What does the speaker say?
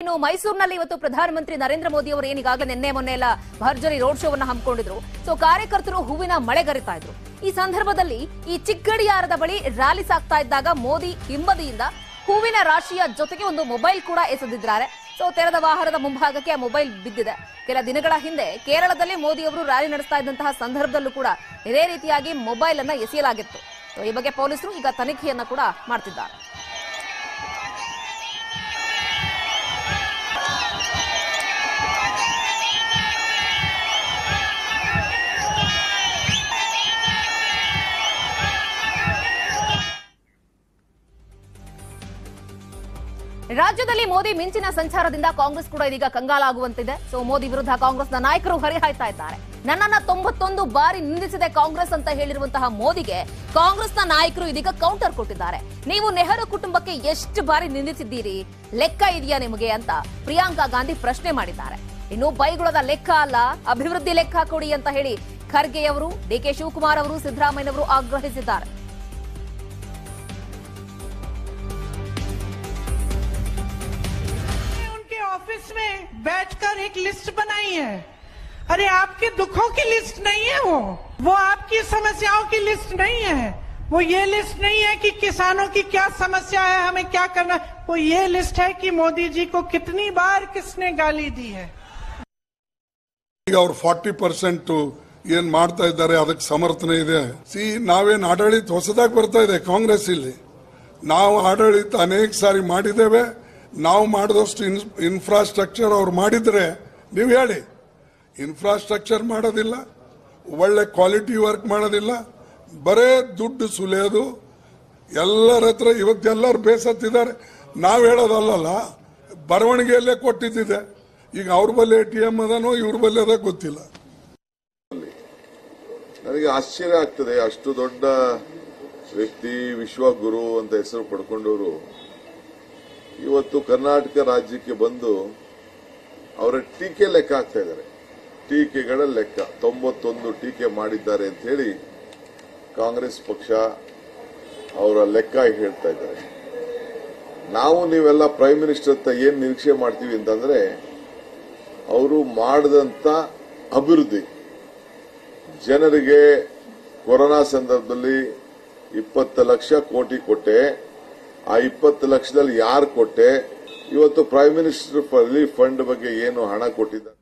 ಇನ್ನು ಮೈಸೂರಿನಲ್ಲಿ ಇವತ್ತು ಪ್ರಧಾನಮಂತ್ರಿ ನರೇಂದ್ರ ಮೋದಿ ಅವರು ಈಗಾಗಲೇ ನಿನ್ನೆ ಮೊನ್ನೆ ಎಲ್ಲ ಭರ್ಜರಿ ರೋಡ್ ಶೋವನ್ನು ಹಮ್ಮಿಕೊಂಡಿದ್ರು. ಸೊ ಕಾರ್ಯಕರ್ತರು ಹೂವಿನ ಮಳೆಗರಿತಾ ಇದ್ರು. ಈ ಸಂದರ್ಭದಲ್ಲಿ ಈ ಚಿಕ್ಕಗಡಿಯಾರದ ಬಳಿ ರ್ಯಾಲಿ ಸಾಗ್ತಾ ಇದ್ದಾಗ ಮೋದಿ ಹಿಂಬದಿಯಿಂದ ಹೂವಿನ ರಾಶಿಯ ಜೊತೆಗೆ ಒಂದು ಮೊಬೈಲ್ ಕೂಡ ಎಸೆದಿದ್ದಾರೆ. ಸೊ ತೆರೆದ ವಾಹನದ ಮುಂಭಾಗಕ್ಕೆ ಆ ಮೊಬೈಲ್ ಬಿದ್ದಿದೆ. ಕೆಲ ದಿನಗಳ ಹಿಂದೆ ಕೇರಳದಲ್ಲಿ ಮೋದಿ ಅವರು ರ್ಯಾಲಿ ನಡೆಸ್ತಾ ಇದ್ದಂತಹ ಸಂದರ್ಭದಲ್ಲೂ ಕೂಡ ಇದೇ ರೀತಿಯಾಗಿ ಮೊಬೈಲ್ ಅನ್ನ ಎಸೆಯಲಾಗಿತ್ತು. ಸೊ ಈ ಬಗ್ಗೆ ಪೊಲೀಸರು ಈಗ ತನಿಖೆಯನ್ನ ಕೂಡ ಮಾಡ್ತಿದ್ದಾರೆ. ರಾಜ್ಯದಲ್ಲಿ ಮೋದಿ ಮಿಂಚಿನ ಸಂಚಾರದಿಂದ ಕಾಂಗ್ರೆಸ್ ಕೂಡ ಇದೀಗ ಕಂಗಾಲಾಗುವಂತಿದೆ. ಸೊ ಮೋದಿ ವಿರುದ್ಧ ಕಾಂಗ್ರೆಸ್ನ ನಾಯಕರು ಹರಿಹಾಯ್ತಾ ಇದ್ದಾರೆ. ನನ್ನನ್ನ 91 ಬಾರಿ ನಿಂದಿಸಿದೆ ಕಾಂಗ್ರೆಸ್ ಅಂತ ಹೇಳಿರುವಂತಹ ಮೋದಿಗೆ ಕಾಂಗ್ರೆಸ್ನ ನಾಯಕರು ಇದೀಗ ಕೌಂಟರ್ ಕೊಟ್ಟಿದ್ದಾರೆ. ನೀವು ನೆಹರು ಕುಟುಂಬಕ್ಕೆ ಎಷ್ಟು ಬಾರಿ ನಿಂದಿಸಿದ್ದೀರಿ, ಲೆಕ್ಕ ಇದೆಯಾ ನಿಮಗೆ ಅಂತ ಪ್ರಿಯಾಂಕಾ ಗಾಂಧಿ ಪ್ರಶ್ನೆ ಮಾಡಿದ್ದಾರೆ. ಇನ್ನು ಬೈಗುಳದ ಲೆಕ್ಕ ಅಲ್ಲ, ಅಭಿವೃದ್ಧಿ ಲೆಕ್ಕ ಕೊಡಿ ಅಂತ ಹೇಳಿ ಖರ್ಗೆ ಅವರು, ಡಿಕೆ ಶಿವಕುಮಾರ್ ಅವರು, ಸಿದ್ದರಾಮಯ್ಯನವರು ಆಗ್ರಹಿಸಿದ್ದಾರೆ. ऑफिस में बैठकर एक लिस्ट बनाई है. अरे आपके दुखों की लिस्ट नहीं है, वो आपकी समस्याओं की लिस्ट नहीं है. वो ये लिस्ट नहीं है कि किसानों की क्या समस्या है, हमें क्या करना. वो ये लिस्ट है कि मोदी जी को कितनी बार किसने गाली दी है. और 40% ಏನ್ ಮಾಡ್ತಾ ಇದ್ದಾರೆ ಅದಕ್ಕೆ ಸಮರ್ಥನೆ ಇದೆ. ನಾವೇನ್ ಆಡಳಿತ ಹೊಸದಾಗಿ ಬರ್ತಾ ಇದೆ ಕಾಂಗ್ರೆಸ್ ಇಲ್ಲಿ. ನಾವು ಆಡಳಿತ ಅನೇಕ ಸಾರಿ ಮಾಡಿದ್ದೇವೆ. ನಾವು ಮಾಡಿದಷ್ಟು ಇನ್ಫ್ರಾಸ್ಟ್ರಕ್ಚರ್ ಅವ್ರು ಮಾಡಿದ್ರೆ ನೀವು ಹೇಳಿ. ಇನ್ಫ್ರಾಸ್ಟ್ರಕ್ಚರ್ ಮಾಡೋದಿಲ್ಲ, ಒಳ್ಳೆ ಕ್ವಾಲಿಟಿ ವರ್ಕ್ ಮಾಡೋದಿಲ್ಲ, ಬರೇ ದುಡ್ಡು ಸುಲಿಯೋದು. ಎಲ್ಲರ ಹತ್ರ ಇವತ್ತೆಲ್ಲರೂ ಬೇಸತ್ತಿದ್ದಾರೆ. ನಾವು ಹೇಳೋದಲ್ಲ, ಬರವಣಿಗೆಯಲ್ಲೇ ಕೊಟ್ಟಿದ್ದಿದೆ. ಈಗ ಅವ್ರ ಬಲ್ಲಿ ATM ಅದನೋ ಇವ್ರ ಬಲ್ಲಿ ಅದ ಗೊತ್ತಿಲ್ಲ. ನನಗೆ ಆಶ್ಚರ್ಯ ಆಗ್ತದೆ, ಅಷ್ಟು ದೊಡ್ಡ ವ್ಯಕ್ತಿ, ವಿಶ್ವಗುರು ಅಂತ ಹೆಸರು ಪಡ್ಕೊಂಡವರು ಇವತ್ತು ಕರ್ನಾಟಕ ರಾಜ್ಯಕ್ಕೆ ಬಂದು ಅವರ ಟೀಕೆ ಲೆಕ್ಕ ಹಾಕ್ತಾ ಇದ್ದಾರೆ. ಟೀಕೆಗಳ ಲೆಕ್ಕ 91 ಟೀಕೆ ಮಾಡಿದ್ದಾರೆ ಅಂತ ಹೇಳಿ ಕಾಂಗ್ರೆಸ್ ಪಕ್ಷ ಅವರ ಲೆಕ್ಕ ಹೇಳ್ತಾ ಇದ್ದಾರೆ. ನಾವು ನೀವೆಲ್ಲ ಪ್ರೈಮ್ ಮಿನಿಸ್ಟರ್ ಅಂತ ಏನ್ ನಿರೀಕ್ಷೆ ಮಾಡ್ತೀವಿ ಅಂತಂದ್ರೆ, ಅವರು ಮಾಡಿದಂತ ಅಭಿವೃದ್ಧಿ, ಜನರಿಗೆ ಕೊರೋನಾ ಸಂದರ್ಭದಲ್ಲಿ 20 ಲಕ್ಷ ಕೋಟಿ ಕೊಟ್ಟೆ, ಆ 20 ಲಕ್ಷದಲ್ಲಿ ಯಾರು ಕೊಟ್ಟೆ, ಇವತ್ತು ಪ್ರೈಮ್ ಮಿನಿಸ್ಟರ್ ರಿಲೀಫ್ ಫಂಡ್ ಬಗ್ಗೆ ಏನು ಹಣ ಕೊಟ್ಟಿದ್ದಾರೆ.